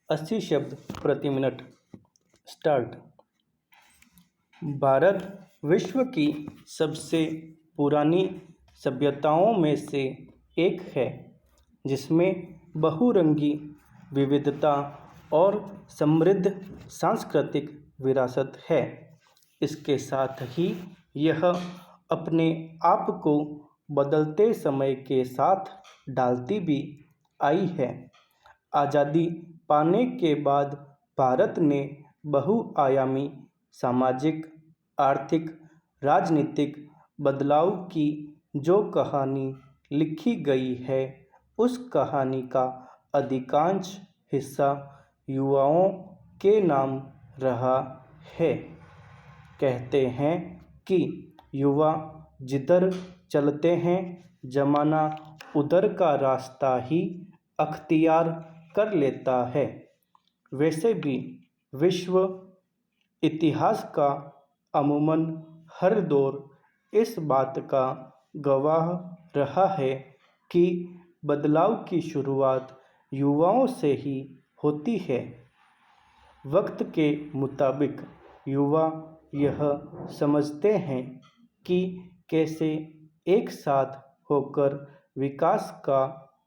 80 शब्द प्रति minute. Start. Bharat विश्व की सबसे पुरानी सभ्यताओं में से एक है, जिसमें बहुरंगी विविधता और समृद्ध सांस्कृतिक विरासत है। इसके साथ ही यह अपने आप को बदलते समय के साथ ढालती भी आई है। आज़ादी पाने के बाद भारत ने बहुआयामी सामाजिक, आर्थिक, राजनीतिक बदलाव की जो कहानी लिखी गई है, उस कहानी का अधिकांश हिस्सा युवाओं के नाम रहा है। कहते हैं कि युवा जिधर चलते हैं, जमाना उधर का रास्ता ही अख्तियार कर लेता है। वैसे भी विश्व इतिहास का अमूमन हर दौर इस बात का गवाह रहा है कि बदलाव की शुरुआत युवाओं से ही होती है। वक्त के मुताबिक युवा यह समझते हैं कि कैसे एक साथ होकर विकास का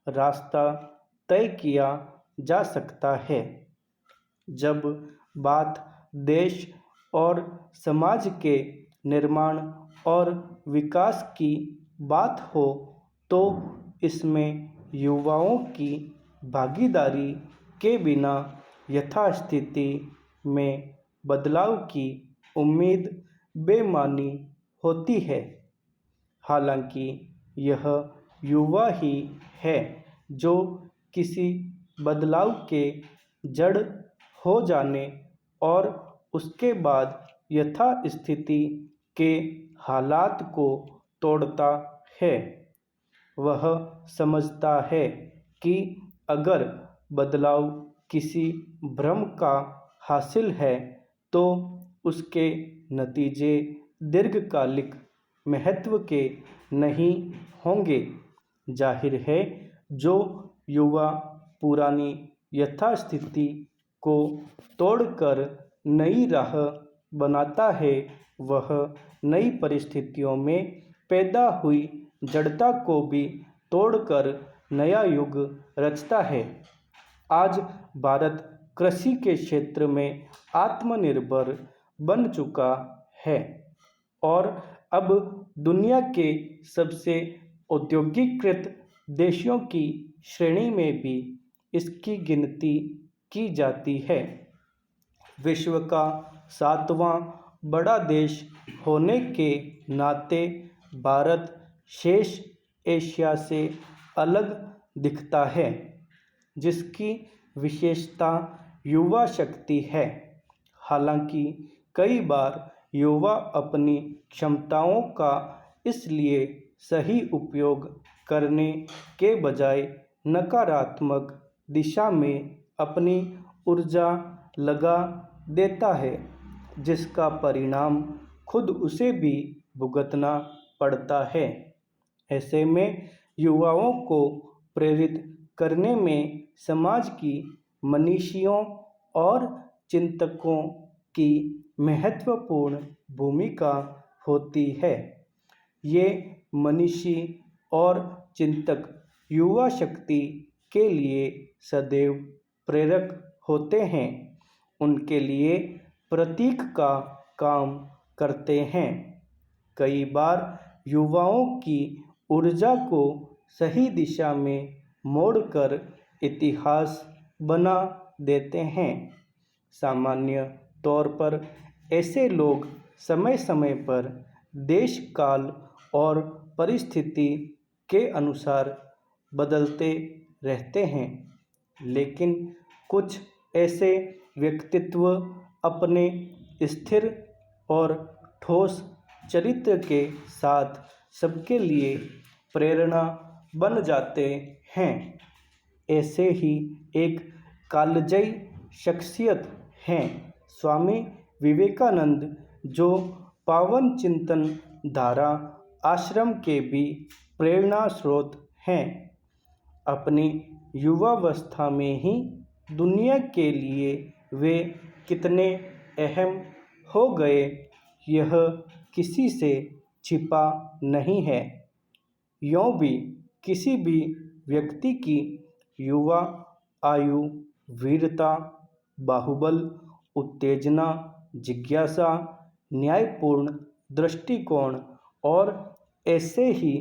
रास्ता तय किया जा सकता है। जब बात देश और समाज के निर्माण और विकास की बात हो, तो इसमें युवाओं की भागीदारी के बिना यथास्थिति में बदलाव की उम्मीद बेमानी होती है। हालांकि यह युवा ही है जो किसी बदलाव के जड़ हो जाने और उसके बाद यथास्थिति के हालात को तोड़ता है। वह समझता है कि अगर बदलाव किसी भ्रम का हासिल है, तो उसके नतीजे दीर्घकालिक महत्व के नहीं होंगे। जाहिर है, जो युवा पुरानी यथास्थिति को तोड़कर नई राह बनाता है, वह नई परिस्थितियों में पैदा हुई जड़ता को भी तोड़कर नया युग रचता है। आज भारत कृषि के क्षेत्र में आत्मनिर्भर बन चुका है और अब दुनिया के सबसे औद्योगिकीकृत देशों की श्रेणी में भी इसकी गिनती की जाती है। विश्व का 7वां बड़ा देश होने के नाते भारत शेष एशिया से अलग दिखता है, जिसकी विशेषता युवा शक्ति है। हालांकि कई बार युवा अपनी क्षमताओं का इसलिए सही उपयोग करने के बजाय नकारात्मक दिशा में अपनी ऊर्जा लगा देता है, जिसका परिणाम खुद उसे भी भुगतना पड़ता है। ऐसे में युवाओं को प्रेरित करने में समाज की मनीषियों और चिंतकों की महत्वपूर्ण भूमिका होती है। ये मनीषी और चिंतक युवा शक्ति के लिए सदैव प्रेरक होते हैं, उनके लिए प्रतीक का काम करते हैं। कई बार युवाओं की ऊर्जा को सही दिशा में मोड़कर इतिहास बना देते हैं। सामान्य तौर पर ऐसे लोग समय समय पर देश काल और परिस्थिति के अनुसार बदलते रहते हैं, लेकिन कुछ ऐसे व्यक्तित्व अपने स्थिर और ठोस चरित्र के साथ सबके लिए प्रेरणा बन जाते हैं। ऐसे ही एक कालजयी शख्सियत हैं स्वामी विवेकानंद, जो पावन चिंतन धारा आश्रम के भी प्रेरणा स्रोत हैं। अपनी युवावस्था में ही दुनिया के लिए वे कितने अहम हो गए, यह किसी से छिपा नहीं है। यूँ भी किसी भी व्यक्ति की युवा आयु वीरता, बाहुबल, उत्तेजना, जिज्ञासा, न्यायपूर्ण दृष्टिकोण और ऐसे ही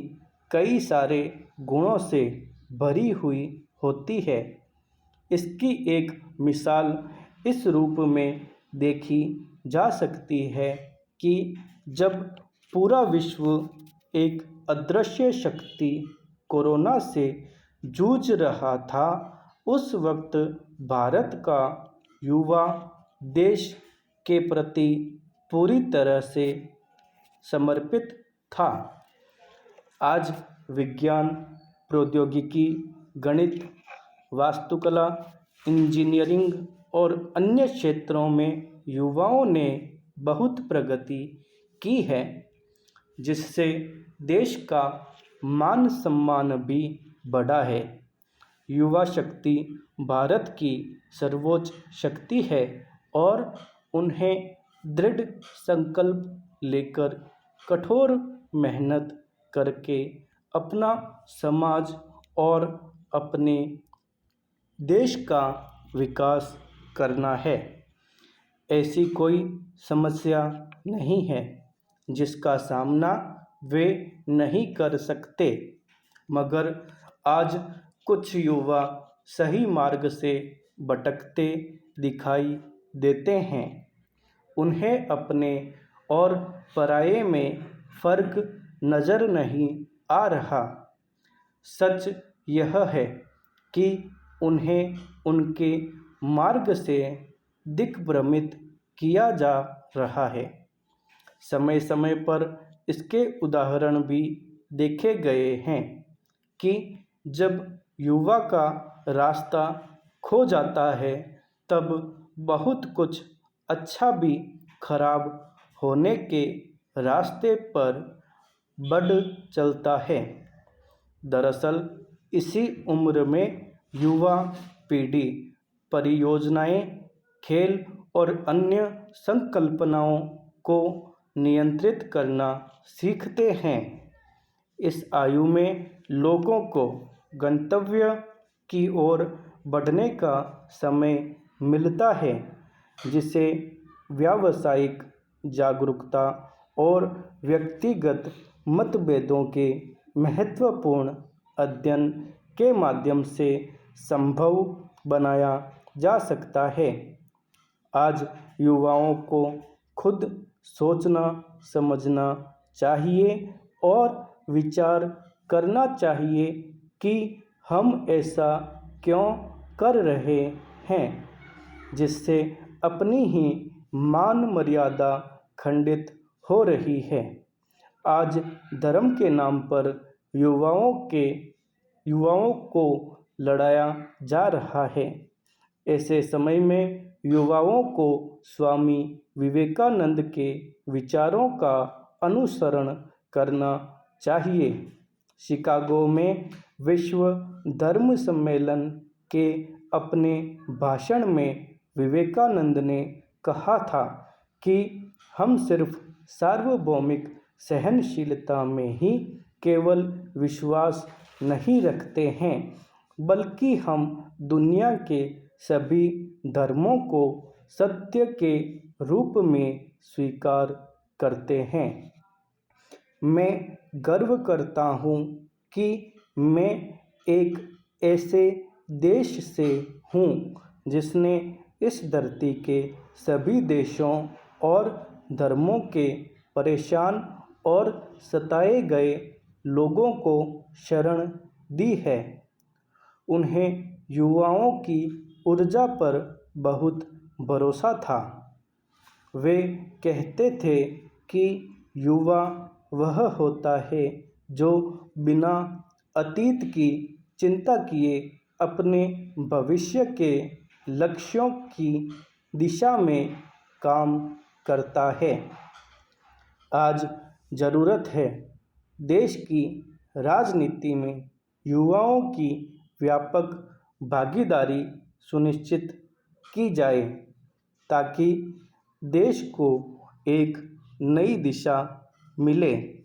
कई सारे गुणों से भरी हुई होती है। इसकी एक मिसाल इस रूप में देखी जा सकती है कि जब पूरा विश्व एक अदृश्य शक्ति कोरोना से जूझ रहा था, उस वक्त भारत का युवा देश के प्रति पूरी तरह से समर्पित था। आज विज्ञान, प्रौद्योगिकी, गणित, वास्तुकला, इंजीनियरिंग और अन्य क्षेत्रों में युवाओं ने बहुत प्रगति की है, जिससे देश का मान सम्मान भी बढ़ा है। युवा शक्ति भारत की सर्वोच्च शक्ति है और उन्हें दृढ़ संकल्प लेकर कठोर मेहनत करके अपना समाज और अपने देश का विकास करना है। ऐसी कोई समस्या नहीं है जिसका सामना वे नहीं कर सकते, मगर आज कुछ युवा सही मार्ग से भटकते दिखाई देते हैं। उन्हें अपने और पराये में फ़र्क नज़र नहीं आ रहा। सच यह है कि उन्हें उनके मार्ग से दिग्भ्रमित किया जा रहा है। समय समय पर इसके उदाहरण भी देखे गए हैं कि जब युवा का रास्ता खो जाता है, तब बहुत कुछ अच्छा भी खराब होने के रास्ते पर बढ़ चलता है। दरअसल इसी उम्र में युवा पीढ़ी परियोजनाएं, खेल और अन्य संकल्पनाओं को नियंत्रित करना सीखते हैं। इस आयु में लोगों को गंतव्य की ओर बढ़ने का समय मिलता है, जिसे व्यावसायिक जागरूकता और व्यक्तिगत मतभेदों के महत्वपूर्ण अध्ययन के माध्यम से संभव बनाया जा सकता है। आज युवाओं को खुद सोचना समझना चाहिए और विचार करना चाहिए कि हम ऐसा क्यों कर रहे हैं, जिससे अपनी ही मान मर्यादा खंडित हो रही है। आज धर्म के नाम पर युवाओं को लड़ाया जा रहा है। ऐसे समय में युवाओं को स्वामी विवेकानंद के विचारों का अनुसरण करना चाहिए। शिकागो में विश्व धर्म सम्मेलन के अपने भाषण में विवेकानंद ने कहा था कि हम सिर्फ सार्वभौमिक सहनशीलता में ही केवल विश्वास नहीं रखते हैं, बल्कि हम दुनिया के सभी धर्मों को सत्य के रूप में स्वीकार करते हैं। मैं गर्व करता हूँ कि मैं एक ऐसे देश से हूँ जिसने इस धरती के सभी देशों और धर्मों के परेशान और सताए गए लोगों को शरण दी है। उन्हें युवाओं की ऊर्जा पर बहुत भरोसा था। वे कहते थे कि युवा वह होता है जो बिना अतीत की चिंता किए अपने भविष्य के लक्ष्यों की दिशा में काम करता है। आज ज़रूरत है देश की राजनीति में युवाओं की व्यापक भागीदारी सुनिश्चित की जाए ताकि देश को एक नई दिशा मिले।